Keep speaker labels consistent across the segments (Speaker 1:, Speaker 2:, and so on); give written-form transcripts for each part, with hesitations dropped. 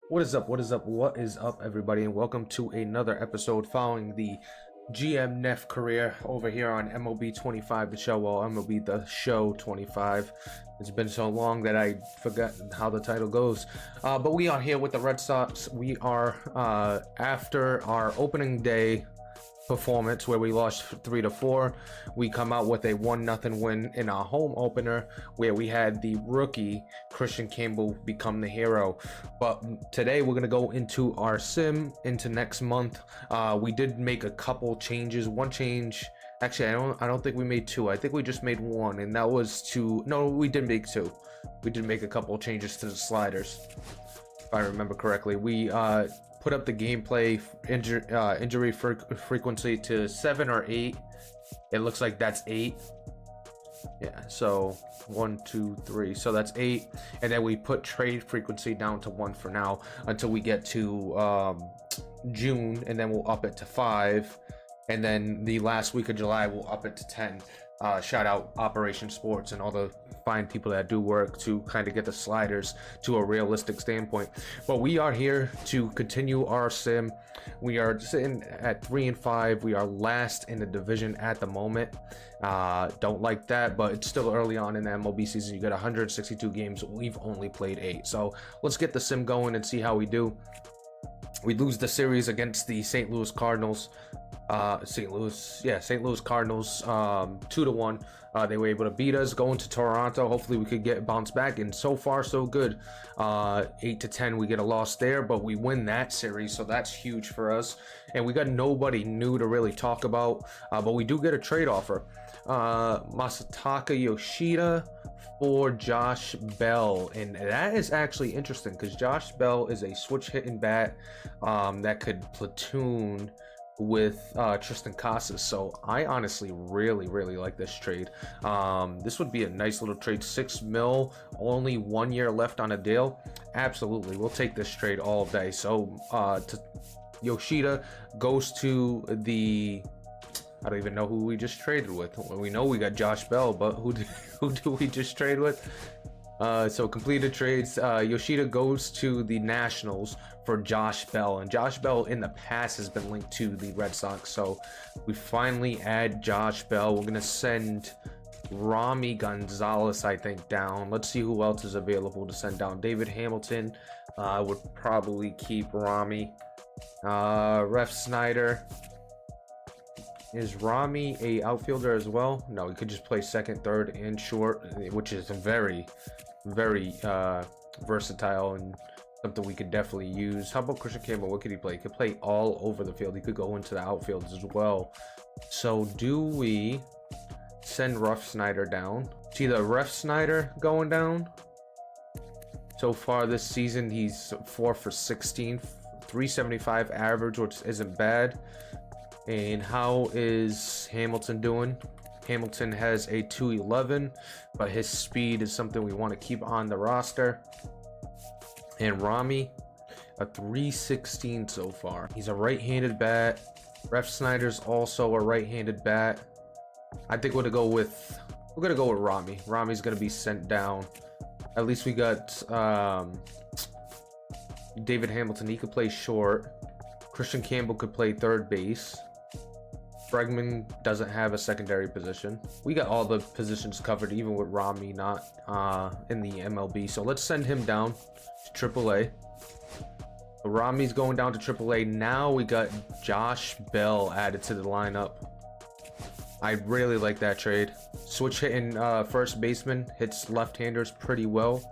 Speaker 1: What is up? What is up? What is up, everybody? And welcome to another episode following the GM Neff career over here on MLB 25, the show. Well, MLB the show 25. It's been so long that I forgot how the title goes. But we are here with the Red Sox. We are after our opening day performance where we lost 3-4. We come out with a 1-0 win in our home opener where we had the rookie Christian Campbell become the hero. But today we're going to go into our sim into next month. We did make a couple changes. One change, actually I don't think we made two. I think we just made one, and that was to, no, we did make two. We did make a couple changes to the sliders, if I remember correctly. We put up the gameplay injury frequency to 7 or 8. It looks like that's 8. Yeah, so 1, 2, 3, so that's 8. And then we put trade frequency down to 1 for now until we get to June, and then we'll up it to 5. And then the last week of July we'll up it to 10. Shout out Operation Sports and all the fine people that do work to kind of get the sliders to a realistic standpoint. But we are here to continue our sim. We are sitting at 3-5. We are last in the division at the moment. Don't like that, but it's still early on in the MLB season. You got 162 games. We've only played 8. So let's get the sim going and see how we do. We lose the series against the St. Louis Cardinals. St. Louis Cardinals 2-1. They were able to beat us going to Toronto. Hopefully we could get bounced back, and so far so good. 8-10, we get a loss there, but we win that series, so that's huge for us. And we got nobody new to really talk about, but we do get a trade offer. Masataka Yoshida for Josh Bell, and that is actually interesting because Josh Bell is a switch hitting bat that could platoon with Tristan Casas. So I honestly really like this trade. This would be a nice little trade. 6 mil, only 1 year left on a deal. Absolutely, we'll take this trade all day. So Yoshida goes to the, I don't even know who we just traded with. We know we got Josh Bell, but who do we just trade with? So completed trades. Yoshida goes to the Nationals for Josh Bell, and Josh Bell in the past has been linked to the Red Sox, so we finally add Josh Bell. We're gonna send Rami Gonzalez, I think, down. Let's see who else is available to send down. David Hamilton. I would probably keep Rami. Ref Snyder. Is Rami a outfielder as well? No, he could just play second, third, and short, which is very versatile and something we could definitely use. How about Christian Campbell? What could he play? He could play all over the field. He could go into the outfields as well. So do we send Ref Snyder down? See the Ref Snyder going down? So far this season, he's 4 for 16, 375 average, which isn't bad. And how is Hamilton doing? Hamilton has a 211, but his speed is something we want to keep on the roster. And Rami, a 316 so far. He's a right-handed bat. Ref Snyder's also a right-handed bat. I think we're gonna go with Rami. Rami's gonna be sent down. At least we got David Hamilton. He could play short. Christian Campbell could play third base. Bregman doesn't have a secondary position. We got all the positions covered, even with Rami not in the MLB. So let's send him down to AAA. Rami's going down to AAA. Now we got Josh Bell added to the lineup. I really like that trade. Switch hitting first baseman, hits left-handers pretty well.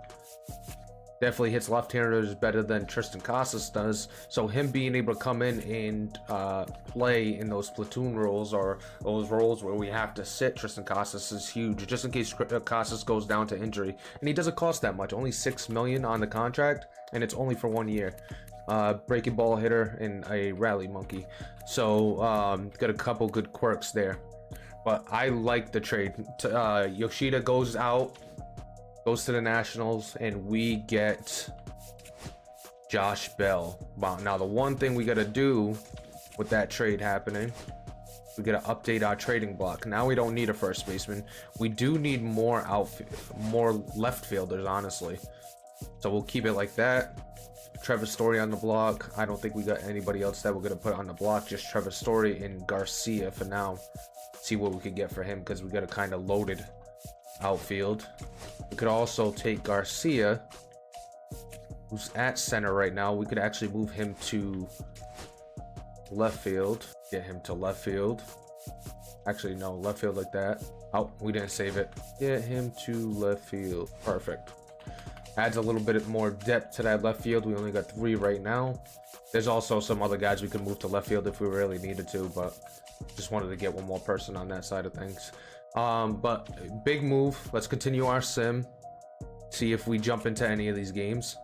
Speaker 1: Definitely hits left-handers better than Tristan Casas does. So him being able to come in and play in those platoon roles, or those roles where we have to sit Tristan Casas, is huge, just in case Casas goes down to injury. And he doesn't cost that much, only $6 million on the contract, and it's only for 1 year. Breaking ball hitter and a rally monkey. So got a couple good quirks there. But I like the trade. Yoshida goes out, goes to the Nationals, and we get Josh Bell. Wow. Now the one thing we got to do with that trade happening, we got to update our trading block. Now we don't need a first baseman. We do need more left fielders, honestly. So we'll keep it like that. Trevor Story on the block. I don't think we got anybody else that we're going to put on the block. Just Trevor Story and Garcia for now. See what we could get for him because we got a kind of loaded outfield. We could also take Garcia, who's at center right now. We could actually move him to left field. Get him to left field. Actually, no, left field like that. Oh, we didn't save it. Get him to left field. Perfect. Adds a little bit more depth to that left field. We only got 3 right now. There's also some other guys we could move to left field if we really needed to, but just wanted to get one more person on that side of things. But big move. Let's continue our sim. See if we jump into any of these games.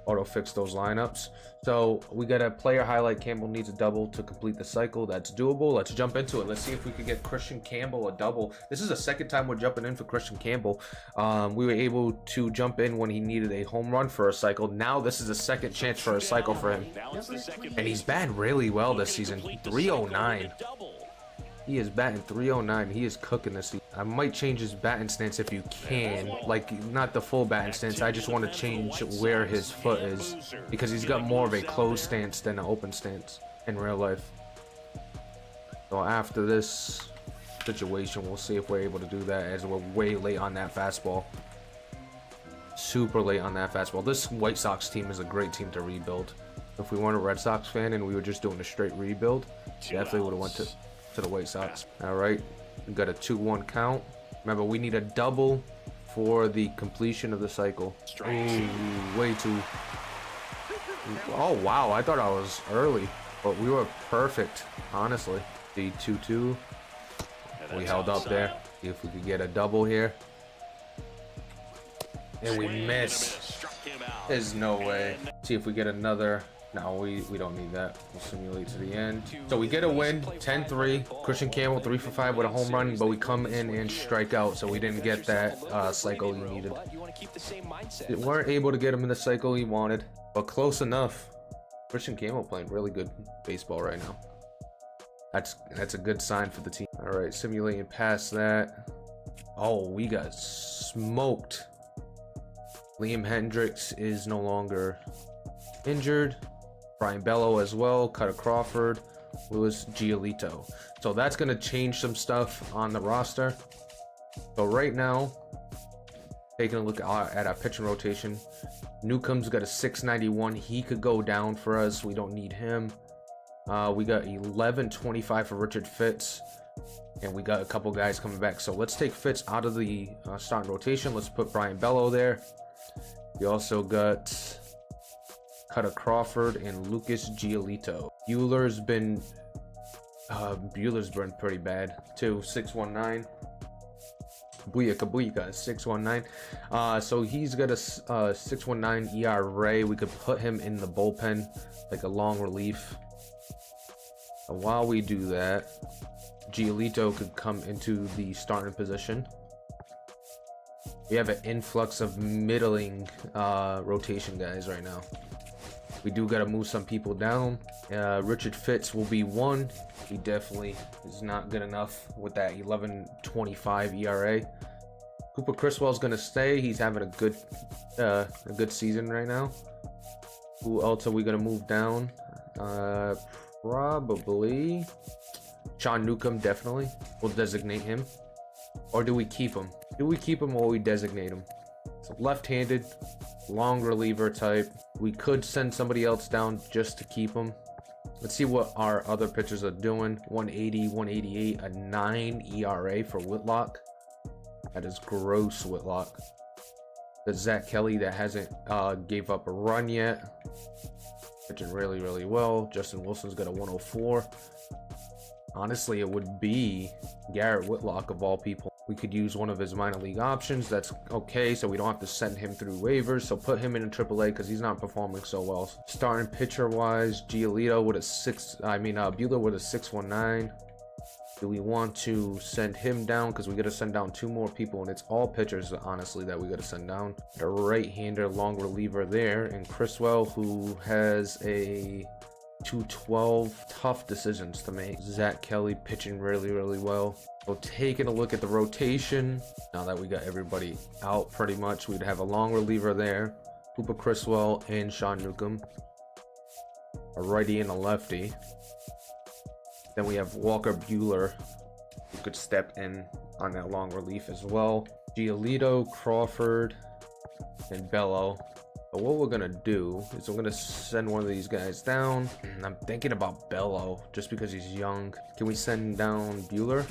Speaker 1: Auto fix those lineups. So we got a player highlight. Campbell needs a double to complete the cycle. That's doable. Let's jump into it. Let's see if we can get Christian Campbell a double. This is the second time we're jumping in for Christian Campbell. We were able to jump in when he needed a home run for a cycle. Now this is a second chance for a cycle for him. And he's batting really well this season. 309. He is batting 309. He is cooking this season. I might change his batting stance if you can. Like, not the full batting stance. I just want to change where his foot is. Because he's got more of a closed stance than an open stance in real life. So after this situation, we'll see if we're able to do that as we're way late on that fastball. Super late on that fastball. This White Sox team is a great team to rebuild. If we weren't a Red Sox fan and we were just doing a straight rebuild, definitely would have went to the White Sox. All right, we got a 2-1 count. Remember, we need a double for the completion of the cycle. Ooh, way too. Oh wow, I thought I was early, but we were perfect, honestly. The 2-2. We held up there. See if we could get a double here. And we miss. There's no way. See if we get another. No, we don't need that. We'll simulate to the end. So we get a win, 10-3. Christian Campbell 3 for 5 with a home run, but we come in and strike out, so we didn't get that cycle he needed. We weren't able to get him in the cycle he wanted, but close enough. Christian Campbell playing really good baseball right now. That's a good sign for the team. All right, simulating past that. Oh, we got smoked. Liam Hendricks is no longer injured. Brian Bello as well, Cutter Crawford, Luis Giolito. So that's going to change some stuff on the roster. So right now, taking a look at our pitching rotation, Newcomb's got a 691. He could go down for us. We don't need him. We got 1125 for Richard Fitz, and we got a couple guys coming back. So let's take Fitz out of the starting rotation. Let's put Brian Bello there. We also got Cutter Crawford and Lucas Giolito. Bueller's been pretty bad too. 619. Booyaka 619. So he's got a 619 ERA. We could put him in the bullpen, like a long relief. And while we do that, Giolito could come into the starting position. We have an influx of middling rotation guys right now. We do got to move some people down. Richard Fitz will be one. He definitely is not good enough with that 11.25 ERA. Cooper Criswell's gonna stay. He's having a good season right now. Who else are we gonna move down? Probably Sean Newcomb. Definitely, we'll designate him. Or do we keep him? Do we keep him or we designate him? So left-handed, long reliever type. We could send somebody else down just to keep him. Let's see what our other pitchers are doing. 180, 188, a 9 ERA for Whitlock. That is gross, Whitlock. The Zach Kelly that hasn't gave up a run yet. Pitching really, really well. Justin Wilson's got a 104. Honestly, it would be Garrett Whitlock of all people. We could use one of his minor league options. That's okay, so we don't have to send him through waivers. So put him in AAA because he's not performing so well. Starting pitcher-wise, Giolito with a Buehler with a 619. Do we want to send him down? Because we got to send down 2 more people, and it's all pitchers, honestly, that we got to send down. The right-hander long reliever there, and Criswell, who has a 212. Tough decisions to make. Zach Kelly pitching really, really well. So taking a look at the rotation, now that we got everybody out pretty much, we'd have a long reliever there. Cooper Criswell and Sean Newcomb, a righty and a lefty. Then we have Walker Buehler, who could step in on that long relief as well. Giolito, Crawford, and Bello. But what we're gonna do is we're gonna send one of these guys down. I'm thinking about Bello just because he's young. Can we send down Buehler?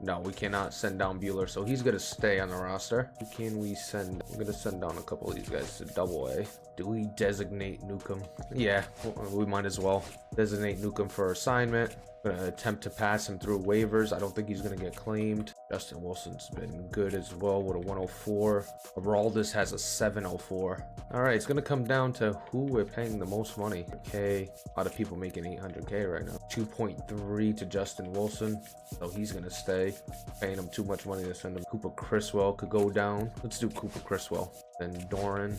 Speaker 1: No, we cannot send down Buehler, so he's gonna stay on the roster. Who can we send? I'm gonna send down a couple of these guys to Double-A. Do we designate Newcomb? Yeah, we might as well designate Newcomb for assignment. Gonna attempt to pass him through waivers. I don't think he's gonna get claimed. Justin Wilson's been good as well with a 104. Araldis has a 704. All right, it's gonna come down to who we're paying the most money. Okay, a lot of people making 800K right now. 2.3 to Justin Wilson, so he's gonna stay. Paying him too much money to send him. Cooper Criswell could go down. Let's do Cooper Criswell. Then Doran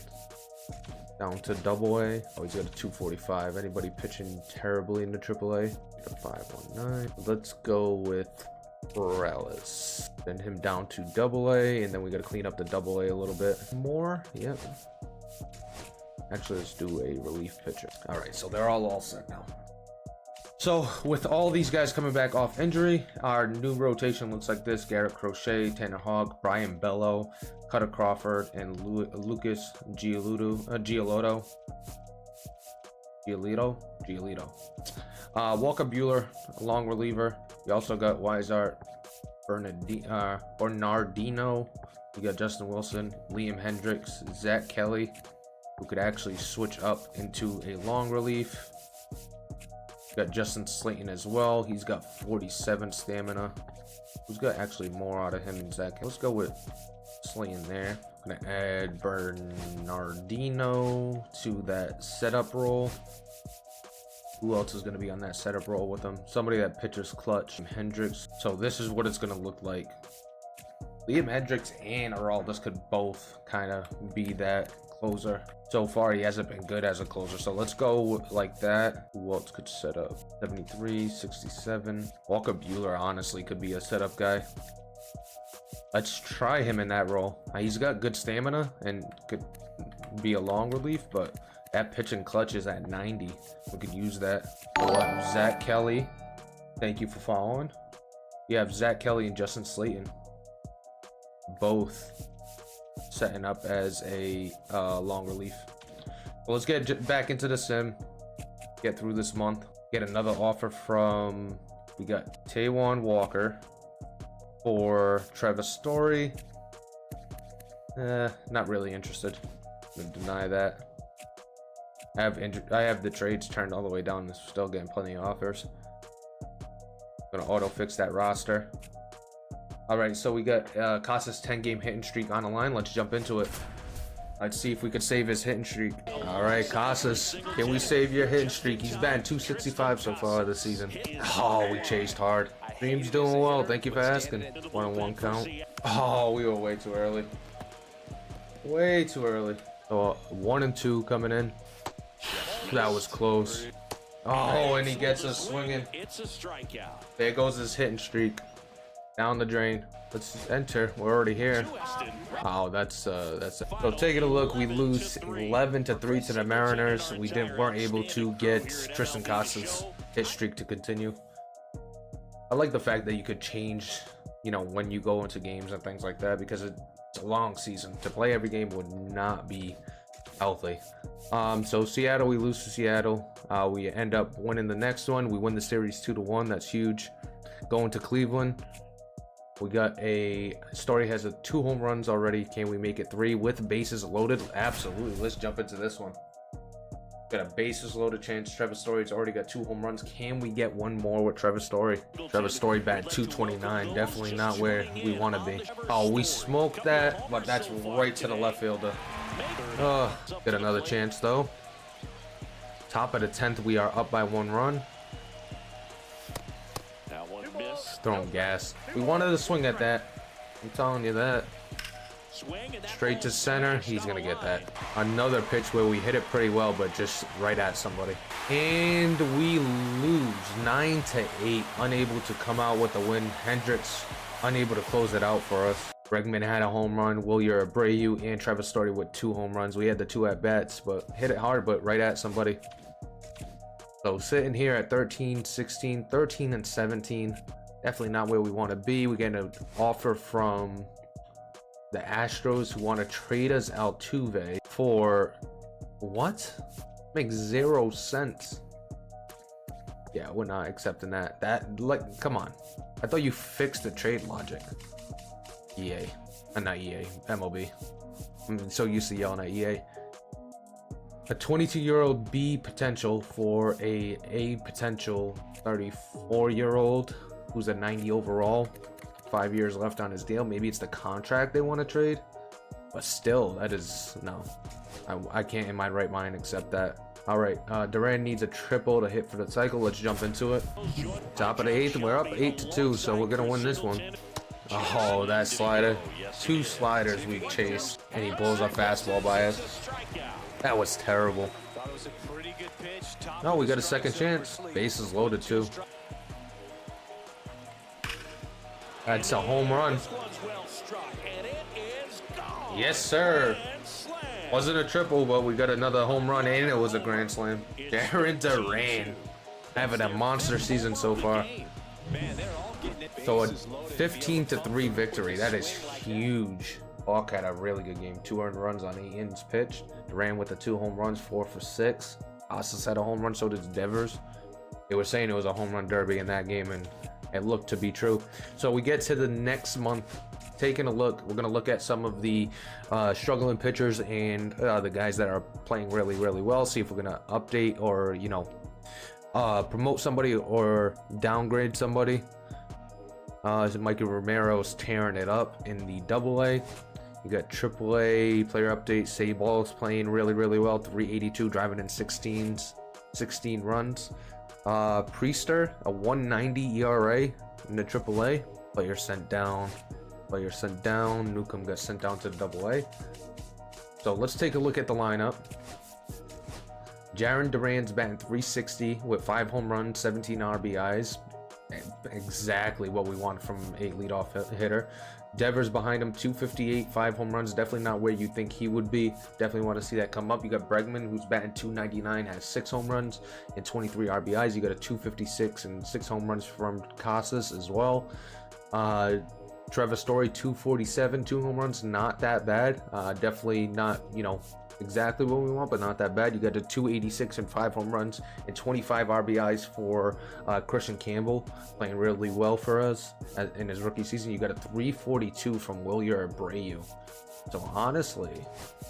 Speaker 1: down to Double-A. Oh, he's got a 245. Anybody pitching terribly in the AAA? A 519. Let's go with Morales. Send him down to Double-A, and then we got to clean up the Double-A a little bit more. Yep. Actually, let's do a relief pitcher. All right, so they're all set now. So with all these guys coming back off injury, our new rotation looks like this: Garrett Crochet, Tanner Hogg, Brian Bello, Cutter Crawford, and Lucas Giolito. Walker Buehler, a long reliever. You also got Weishart, Bernardino. You got Justin Wilson, Liam Hendricks, Zach Kelly, who could actually switch up into a long relief. You got Justin Slayton as well. He's got 47 stamina. Who's got actually more out of him than Zach? Let's go with Slayton there. I'm gonna add Bernardino to that setup role. Who else is going to be on that setup role with him? Somebody that pitches clutch. Hendricks. So this is what it's going to look like. Liam Hendricks and Araldis could both kind of be that closer. So far, he hasn't been good as a closer. So let's go like that. Who else could set up? 73, 67. Walker Buehler honestly could be a setup guy. Let's try him in that role. He's got good stamina and could be a long relief, but that pitch and clutch is at 90. We could use that. Zach Kelly. Thank you for following. You have Zach Kelly and Justin Slayton, both setting up as a long relief. Well, let's get back into the sim. Get through this month. Get another offer from, we got Taijuan Walker for Trevor Story. Not really interested. I'm gonna deny that. I have the trades turned all the way down. Still getting plenty of offers. Gonna auto fix that roster. All right, so we got Casas' 10-game hitting streak on the line. Let's jump into it. Let's see if we could save his hitting streak. All right, Casas, can we save your hitting streak? He's batting 265 so far this season. Oh, we chased hard. Dream's doing well. Thank you for asking. 1-1 count. Oh, we were way too early. Way too early. So 1 and 2 coming in. That was close. Oh, and he gets us swinging.
Speaker 2: It's a strikeout.
Speaker 1: There goes his hitting streak. Down the drain. Let's enter. We're already here. Oh, that's it. So taking a look, we lose 11-3 to the Mariners. We weren't able to get Tristan Casas' hit streak to continue. I like the fact that you could change, when you go into games and things like that, because it's a long season. To play every game would not be healthy. So Seattle, we lose to Seattle. We end up winning the next one. We win the series 2-1. That's huge. Going to Cleveland, we got Story has 2 home runs already. Can we make it 3 with bases loaded? Absolutely. Let's jump into this one. Got a bases loaded chance. Trevor Story's already got 2 home runs. Can we get one more with Trevor Story? Trevor Story bat 229. Definitely not where we want to be. Oh, we smoked that, but that's right to the left fielder. Get another chance though. Top of the 10th, we are up by 1 run.
Speaker 2: That one missed.
Speaker 1: Throwing gas. We wanted to swing at that. I'm telling you that. Straight to center. He's gonna get that. Another pitch where we hit it pretty well, but just right at somebody. And we lose 9-8. Unable to come out with a win. Hendricks unable to close it out for us. Bregman had a home run. Wilyer Abreu and Trevor Story with 2 home runs. We had the 2 at bats, but hit it hard, but right at somebody. So sitting here at 13, 16, 13, and 17. Definitely not where we want to be. We're getting an offer from the Astros who want to trade us Altuve for what? Makes 0 sense. Yeah, we're not accepting that. Like, come on. I thought you fixed the trade logic. EA. Not EA. MLB. I'm so used to yelling at EA. A 22-year-old B potential for a potential 34-year-old who's a 90 overall. 5 years left on his deal. Maybe it's the contract they want to trade. But still, that is... No. I can't in my right mind accept that. All right, Duran needs a triple to hit for the cycle. Let's jump into it. Top of the 8th, we're up 8-2, so we're gonna win this one. Oh, that slider. 2 sliders we chased, and he blows a fastball by us. That was terrible. Oh, we got a second chance. Bases loaded too. That's a home run. Yes, sir. Wasn't a triple, but we got another home run, and it was a grand slam. Jarren Duran having a monster season so far. So a 15-3 victory. That is huge. Hawk had a really good game. 2 earned runs on 8 innings pitched. Duran with the 2 home runs, 4 for 6. Ossis had a home run, so did Devers. They were saying it was a home run derby in that game, and it looked to be true. So we get to the next month. Taking a look, we're going to look at some of the struggling pitchers and the guys that are playing really, really well. See if we're going to update or, you know, promote somebody or downgrade somebody. Mikey Romero's tearing it up in the AA. You got AAA player update. Sabal's playing really, really well. 382, driving in 16 runs. Priester, a 190 ERA in the AAA. Player sent down. Player sent down. Newcomb got sent down to the AA. So let's take a look at the lineup. Jarren Duran's batting 360 with 5 home runs, 17 RBIs. Exactly what we want from a leadoff hitter. Devers behind him, 258, 5 home runs. Definitely not where you think he would be. Definitely want to see that come up. You got Bregman, who's batting 299, has 6 home runs and 23 RBIs. You got a 256 and 6 home runs from Casas as well. Trevor Story, 247, 2 home runs. Not that bad. Definitely not, you know, exactly what we want, but not that bad. You got a 286 and 5 home runs and 25 RBIs for Christian Campbell, playing really well for us in his rookie season. You got a 342 from Wilyer Abreu. So honestly,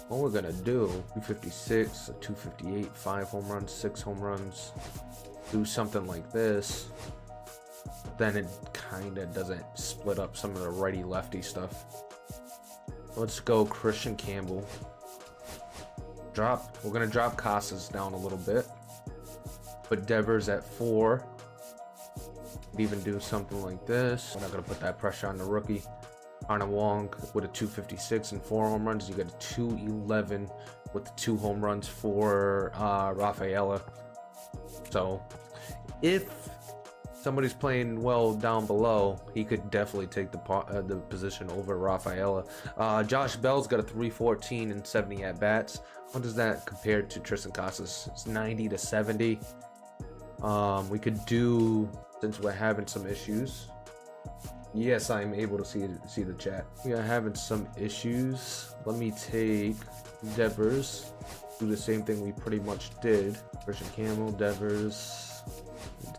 Speaker 1: what we're gonna do, 256, 258, 5 home runs, 6 home runs, do something like this, then it kind of doesn't split up some of the righty-lefty stuff. Let's go Christian Campbell. We're gonna drop Casas down a little bit. Put Devers at 4. Could even do something like this. We're not gonna put that pressure on the rookie. Arna Wong with a 256 and 4 home runs. You got a 211 with the 2 home runs for Rafaela. So if somebody's playing well down below, he could definitely take the position over Rafaela. Josh Bell's got a 314 and 70 at bats. What does that compare to Tristan Casas? It's 90 to 70. We could do, since we're having some issues. Yes, I'm able to see the chat. We are having some issues. Let me take Devers. Do the same thing we pretty much did. Christian Campbell, Devers.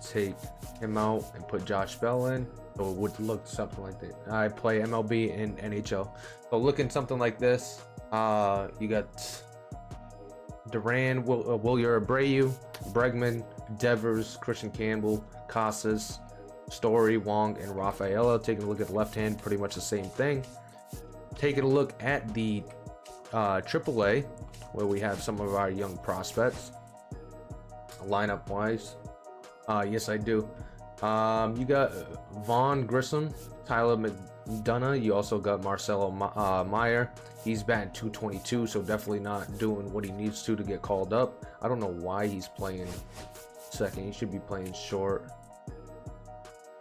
Speaker 1: Take him out and put Josh Bell in. So it would look something like that. I play MLB and NHL. So looking something like this. You got Duran, Wilyer Abreu, Bregman, Devers, Christian Campbell, Casas, Story, Wong, and Rafaela. Taking a look at the left hand, pretty much the same thing. Taking a look at the AAA, where we have some of our young prospects. Lineup wise, yes, I do. You got Vaughn Grissom, Tyler McDonough. You also got Marcelo Meyer. He's batting 222, so definitely not doing what he needs to get called up. I don't know why he's playing second. He should be playing short.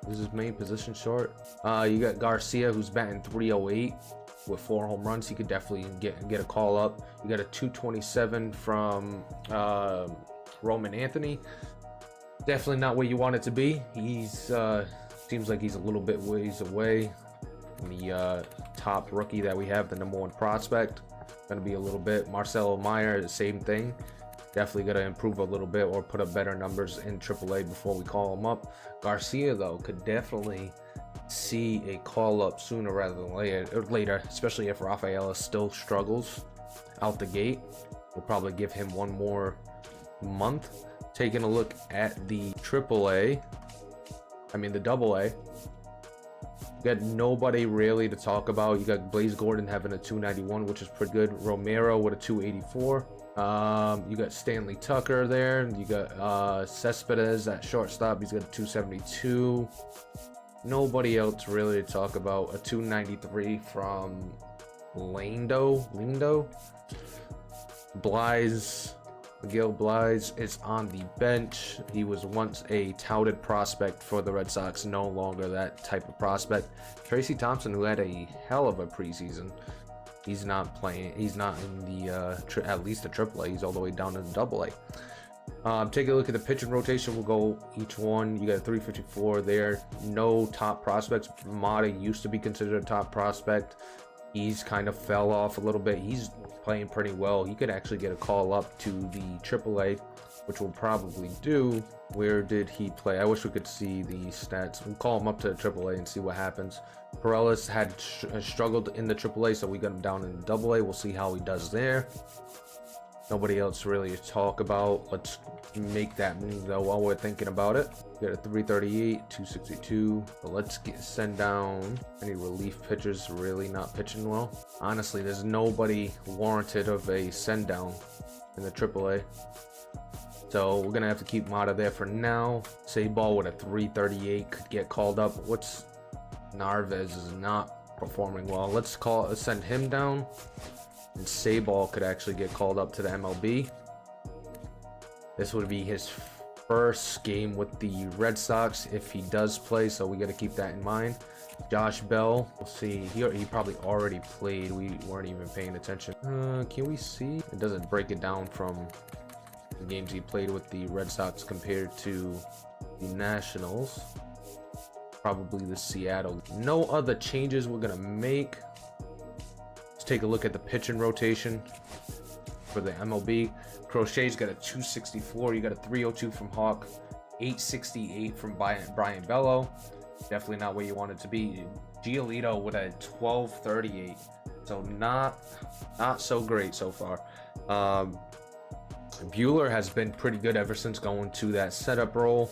Speaker 1: This is his main position short. You got Garcia, who's batting 308 with 4 home runs. He could definitely get a call up. You got a 227 from Roman Anthony. Definitely not where you want it to be. He's seems like he's a little bit ways away from the top rookie that we have, the #1 prospect. Gonna be a little bit. Marcelo Meyer, the same thing. Definitely gonna improve a little bit or put up better numbers in AAA before we call him up. Garcia though could definitely see a call up sooner rather than later, especially if Rafaela still struggles out the gate. We'll probably give him one more month. Taking a look at the the AA. You got nobody really to talk about. You got Blaze Gordon having a 291, which is pretty good. Romero with a 284. You got Stanley Tucker there. You got Cespedes at shortstop. He's got a 272. Nobody else really to talk about. A 293 from Lindo. Miguel Blyes is on the bench. He was once a touted prospect for the Red Sox, no longer that type of prospect. Tracy Thompson, who had a hell of a preseason, he's not playing. He's not in the at least the AAA. He's all the way down in the AA. Take a look at the pitching rotation. We'll go each one. You got a 354 there. No top prospects. Mata used to be considered a top prospect. He's kind of fell off a little bit. He's playing pretty well. He could actually get a call up to the AAA, which we'll probably do. Where did he play? I wish we could see the stats. We'll call him up to AAA and see what happens. Perellis had struggled in the AAA, so we got him down in the AA. We'll see how he does there. Nobody else really to talk about. Let's make that move though while we're thinking about it. We got a 338, 262. But let's send down any relief pitchers really not pitching well. Honestly, there's nobody warranted of a send down in the AAA. So we're gonna have to keep Mata there for now. Sabal with a 338 could get called up. What's Narvaez is not performing well. Let's send him down. And Sabal could actually get called up to the MLB. This would be his first game with the Red Sox if he does play, so we got to keep that in mind. Josh Bell, we'll see. He probably already played. We weren't even paying attention. Can we see? It doesn't break it down from the games he played with the Red Sox compared to the Nationals. Probably the Seattle. No other changes we're gonna make. Take a look at the pitching rotation for the MLB. Crochet's got a 264. You got a 302 from Hawk, 868 from Brian Bello. Definitely not where you want it to be. Giolito with a 1238. So not so great so far. Bueller has been pretty good ever since going to that setup role.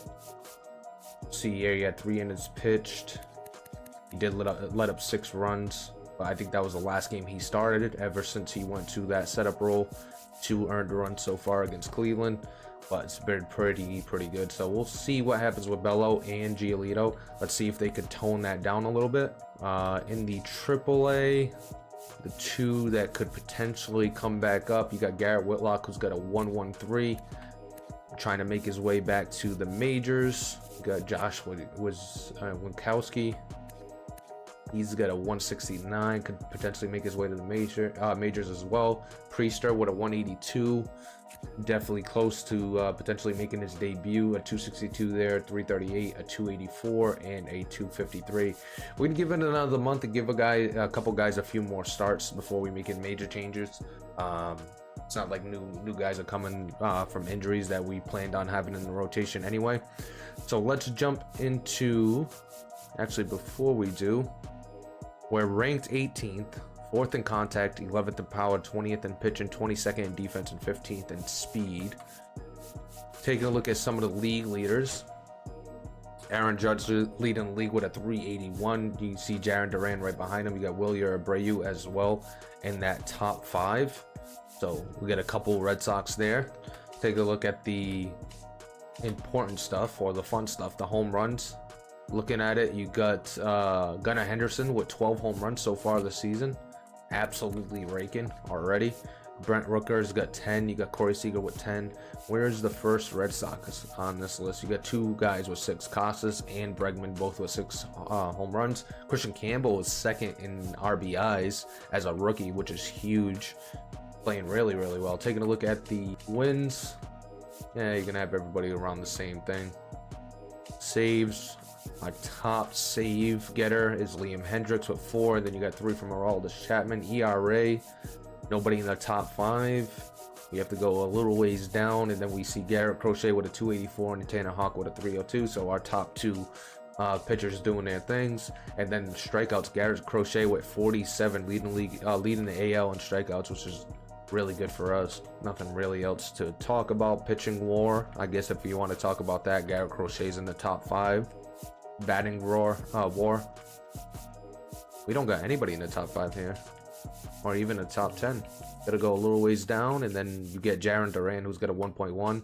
Speaker 1: See here, he had 3 innings pitched. He did let up 6 runs. I think that was the last game he started ever since he went to that setup role. 2 earned runs so far against Cleveland, but it's been pretty good. So we'll see what happens with Bello and Giolito. Let's see if they could tone that down a little bit. In the AAA, the 2 that could potentially come back up, you got Garrett Whitlock, who's got a 113, trying to make his way back to the majors. You got Josh Winkowski. He's got a 169, could potentially make his way to the majors as well. Priester with a 182, definitely close to potentially making his debut. A 262 there, 338, a 284, and a 253. We can give it another month and give a couple guys a few more starts before we make any major changes. It's not like new guys are coming from injuries that we planned on having in the rotation anyway. So let's jump into. Actually, before we do. We're ranked 18th, 4th in contact, 11th in power, 20th in pitching, 22nd in defense, and 15th in speed. Taking a look at some of the league leaders. Aaron Judge leading the league with a 381. You see Jaron Duran right behind him. You got Wilyer Abreu as well in that top 5. So we got a couple Red Sox there. Take a look at the important stuff or the fun stuff, the home runs. Looking at it, you got Gunnar Henderson with 12 home runs so far this season. Absolutely raking already. Brent Rooker's got 10. You got Corey Seager with 10. Where's the first Red Sox on this list? You got two guys with 6, Casas and Bregman, both with 6 home runs. Christian Campbell is second in RBIs as a rookie, which is huge. Playing really, really well. Taking a look at the wins. Yeah, you're going to have everybody around the same thing. Saves. My top save getter is Liam Hendricks with 4. Then you got 3 from Aroldis Chapman. ERA. Nobody in the top 5. We have to go a little ways down, and then we see Garrett Crochet with a 284 and Tanner Hawk with a 302. So our top 2 pitchers doing their things. And then strikeouts, Garrett Crochet with 47, leading the AL in strikeouts, which is really good for us. Nothing really else to talk about. Pitching war, I guess if you want to talk about that, Garrett Crochet's in the top 5. Batting war. We don't got anybody in the top 5 here, or even the top 10. Gotta go a little ways down, and then you get Jarren Duran, who's got a 1.1.